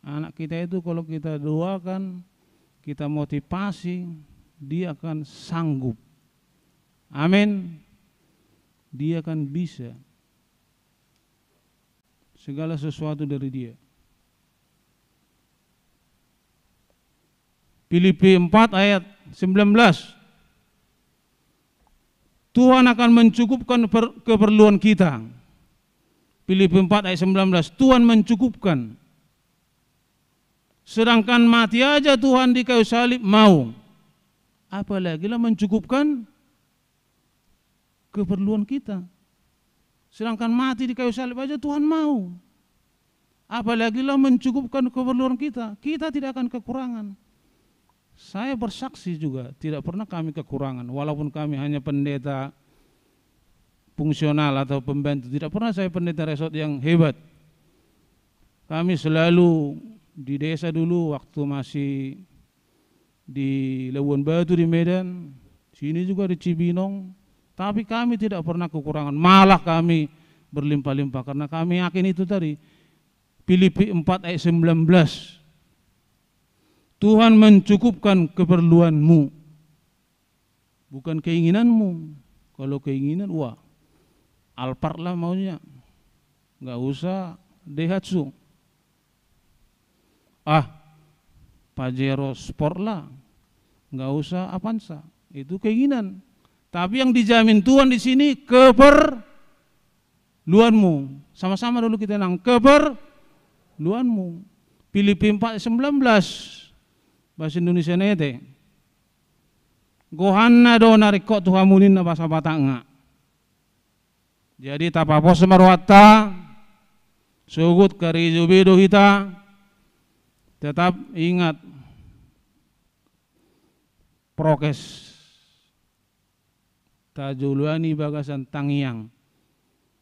Anak kita itu kalau kita doakan, kita motivasi, dia akan sanggup. Amin. Dia akan bisa. Segala sesuatu dari dia. Filipi 4 ayat 19. Tuhan akan mencukupkan keperluan kita. Filipi 4 ayat 19. Tuhan mencukupkan. Sedangkan mati aja Tuhan di kayu salib mau. Apalagi lah mencukupkan keperluan kita. Sedangkan mati di kayu salib aja Tuhan mau. Apalagi lah mencukupkan keperluan kita. Kita tidak akan kekurangan. Saya bersaksi juga tidak pernah kami kekurangan. Walaupun kami hanya pendeta fungsional atau pembantu. Tidak pernah saya pendeta resort yang hebat. Kami selalu di desa dulu waktu masih di Labuan Batu di Medan. Sini juga di Cibinong. Tapi kami tidak pernah kekurangan, malah kami berlimpah-limpah karena kami yakin itu tadi. Filipi 4 ayat 19. Tuhan mencukupkan keperluanmu, bukan keinginanmu. Kalau keinginan, wah, Alphard lah maunya, nggak usah Daihatsu. Pajero Sport lah, nggak usah Avanza. Itu keinginan. Tapi yang dijamin Tuhan di sini keperluanmu. Sama-sama dulu kita nang keperluanmu. Filipi 4:19 bahasa Indonesia nete. Gohanna do narikot tuhamunin na bahasa Batanga. Jadi tapapos marwata sugut karijubido kita. Tetap ingat prokes. Tajuluani bagasan tangiang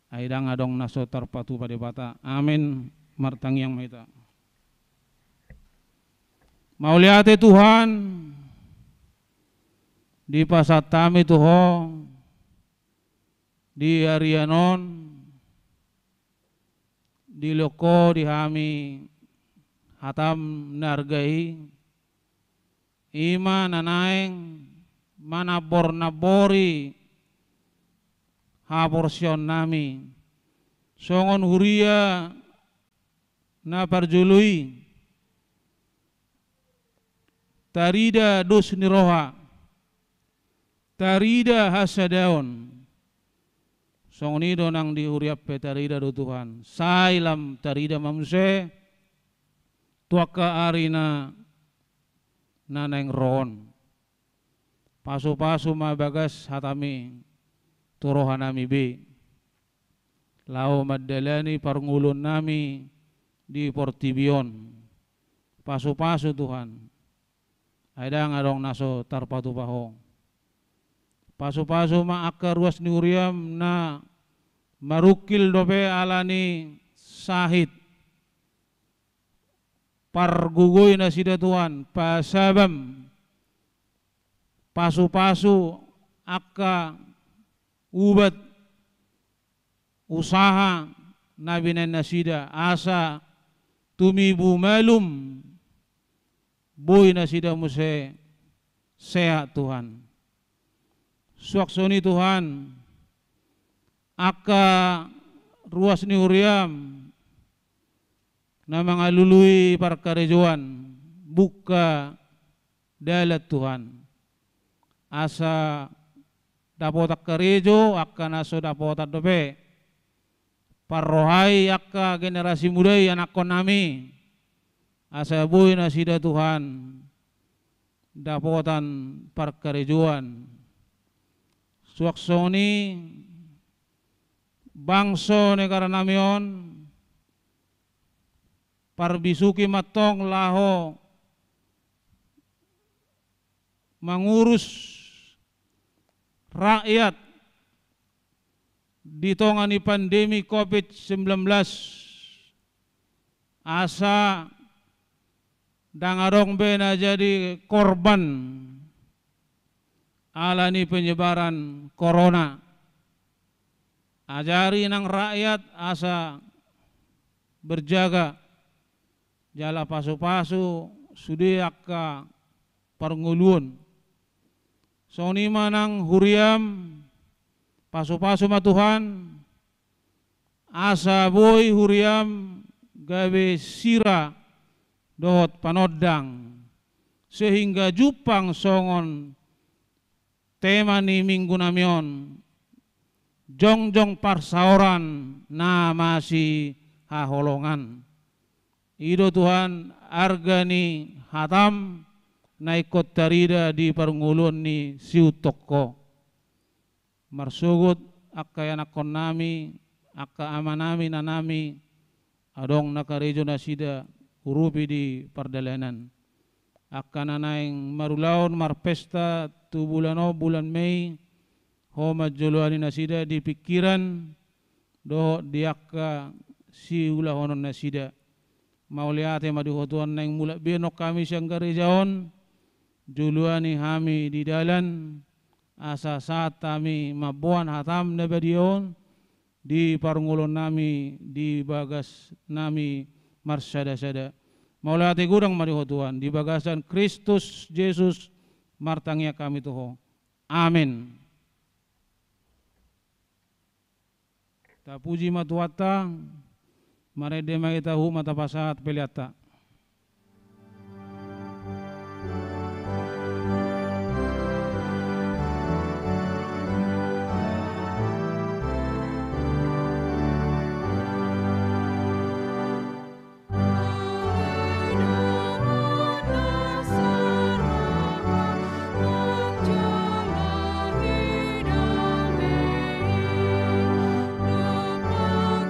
aidang adong naso tarpatu pada bata. Amin. Martangiang maita. Mauliate Tuhan di pasatami tuho di Arianon di loko di hami hatam nargai ima nanaeng manabor-nabori haporsion nami songon huria na parjului tarida dos niroha tarida hasadaon songon ido nang di huriap pe tarida do Tuhan sailam tarida mamse tuaka arina naneng ron pasu-pasu mabagas hatami turohan nami be lao madalani parngulun nami di Portibion pasu-pasu Tuhan aidang adong naso tarpatu paho pasu-pasu maakar ruas ni uriam na marukil dope alani sahid pargugoy na sida Tuhan pasabam pasu-pasu akka ubat usaha nabinan nasida asa tumibu malum boy nasida muse sehat Tuhan suaksoni Tuhan akka ruas ni huriam na mangalului parkarejuan buka dalat Tuhan asa dapotak karejo akan aso dapotak dope parrohai akka generasi muda anak konami asa boy na sida Tuhan dapotan parkarejuan suaksoni bangso negara namion parbisuki matong laho mengurus rakyat di tongani pandemi COVID-19 asa dangarong bena jadi korban alani penyebaran corona. Ajari nang rakyat asa berjaga jala pasu-pasu sudi akka parnguluan soni manang huriam pasu-pasu ma Tuhan asa boy huriam gawe sira dohot panodang sehingga jupang songon tema ni minggu namion jongjong parsaoran na masih haholongan ido Tuhan argani hatam naikot tarida di parngulun ni siutoko marsugut akka anak nami akka amanami nanami adong nakarejo na sida urupi di pardalanan akka nanaing marulaon marpesta tu bulan Mei homa joluani na sida di pikiran do diakka si ulahonon na sida mauliate maduhotuan naing mula benok kami siyang garejaon juluani hami di dalan asa saat kami mabuan hatam na badion di parngulon nami di bagas nami marsada-sada maulate gudang marihotuan di bagasan Kristus Yesus martangnya kami tuho amin. Ta puji matuata marede maitahu mata pasat peliata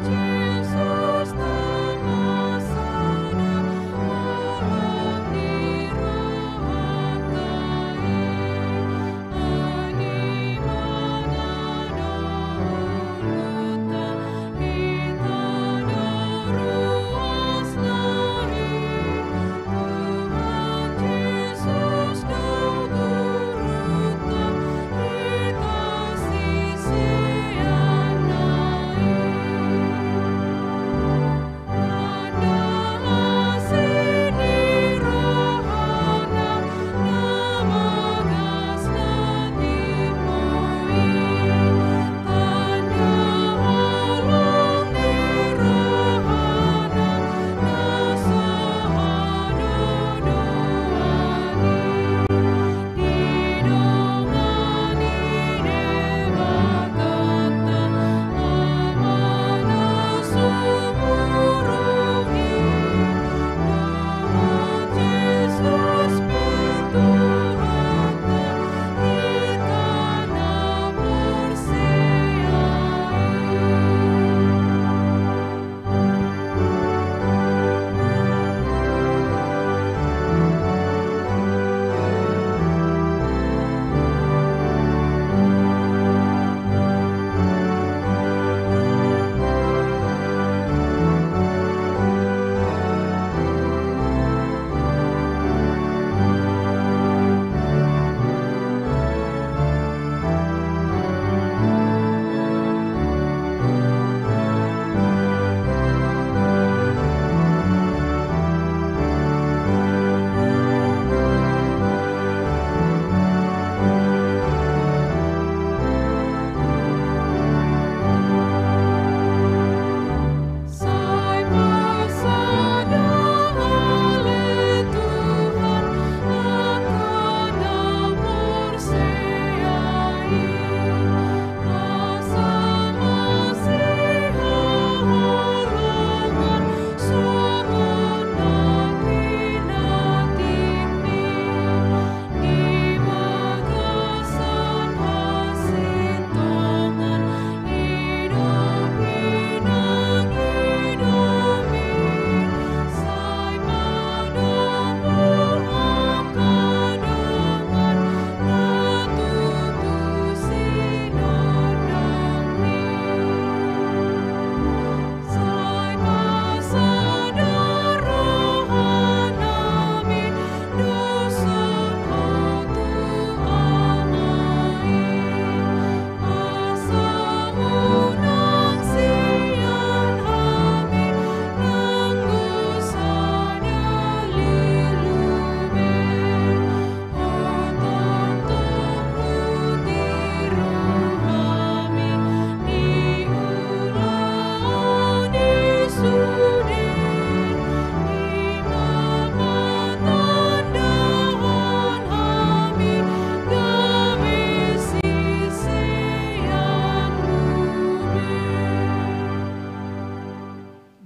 Yesus tak masada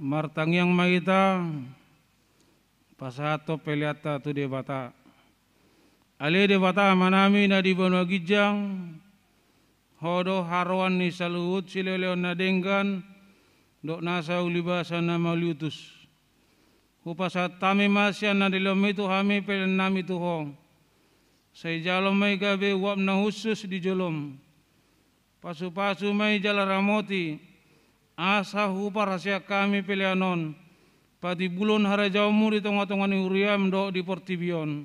martang yang mahita pasato peliata tu debata ale debata manami na di Banua Gijang hodo haruan ni saluhut sileleon na denggan dok nasa ulibasa na mauliutus upasat tami masya na dilomitu hami pelen nami tuho say jalom may gabi wap na husus di jolom pasu-pasu may jalaramoti asa hupa rasya kami pelianon pati bulon harajau muri tonga-tonga ni uriam do di portibion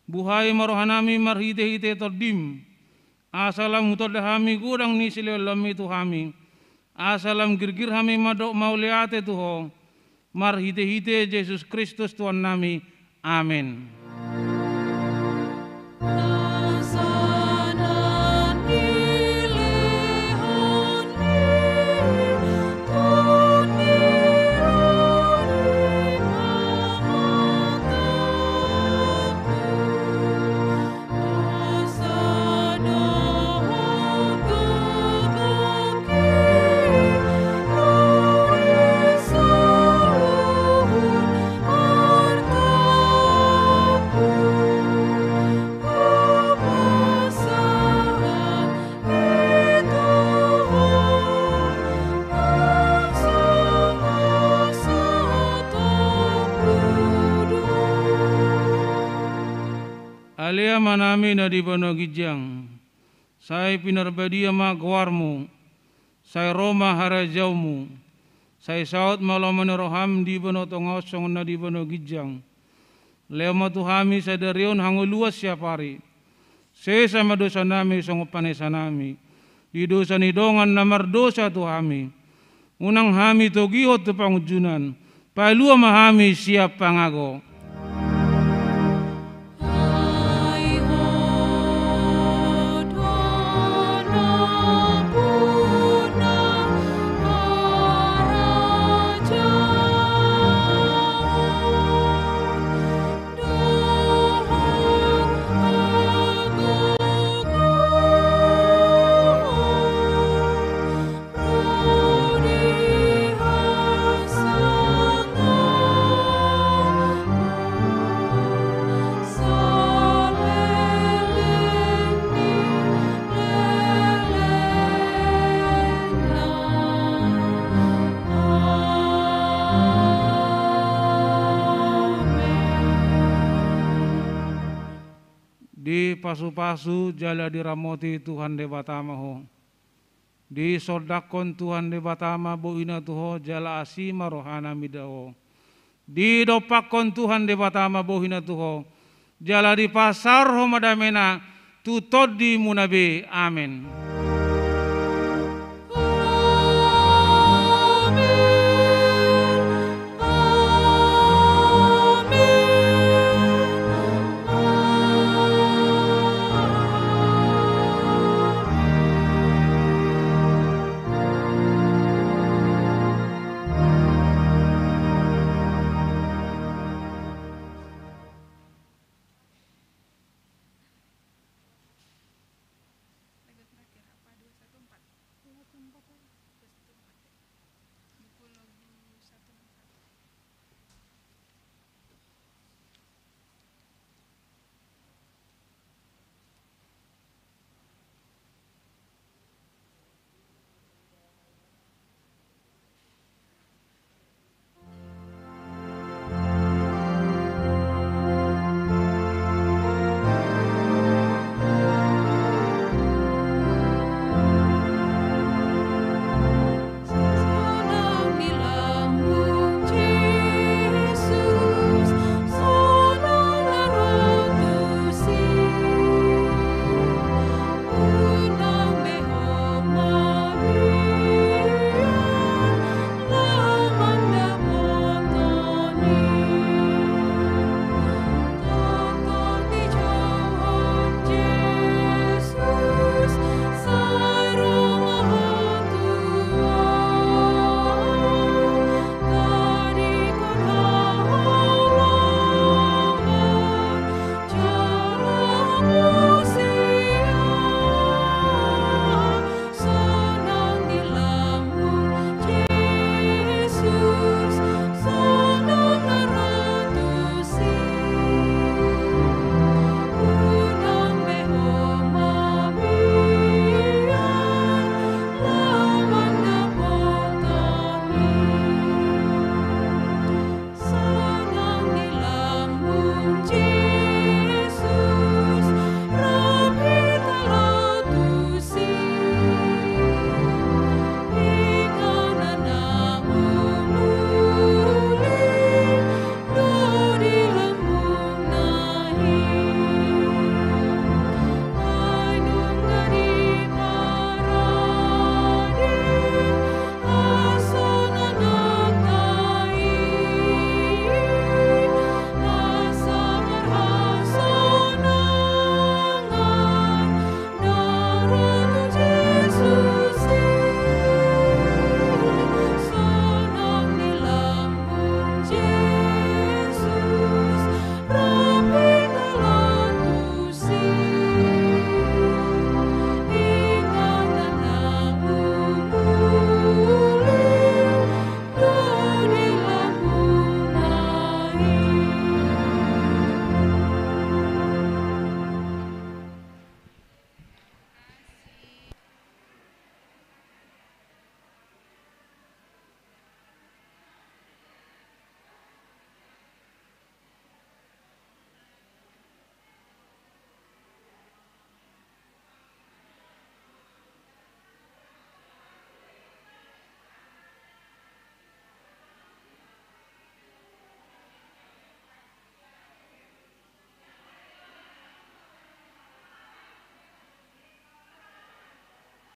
buhay marohanami marhite-hite tordim asalam hutod hami gudang ni silelom itu hami asalam girgir hami madok mauliate tuho marhite-hite Yesus Kristus Tuhan nami amin. Alia manami na di Banua Gijang, saya pinarbadia magwarmu, saya Roma harajaumu, saya saut malamani roham di Banua Tongosong na di Banua Gijang, lema tuhami sadarion hangu luas siapari, saya sama dosa nami songo panesa nami, di dosa nidongan namar dosa tuhami, unang hami togihot tu pangujunan, palua mahami siap pangago. Di pasu-pasu jala diramoti Tuhan de Batama ho. Di sodakon Tuhan de Batama boina tuho jala asima rohana midaho. Di dopakon Tuhan de Batama boina tuho jala di pasar ho madamena tutod di munabe. Amin.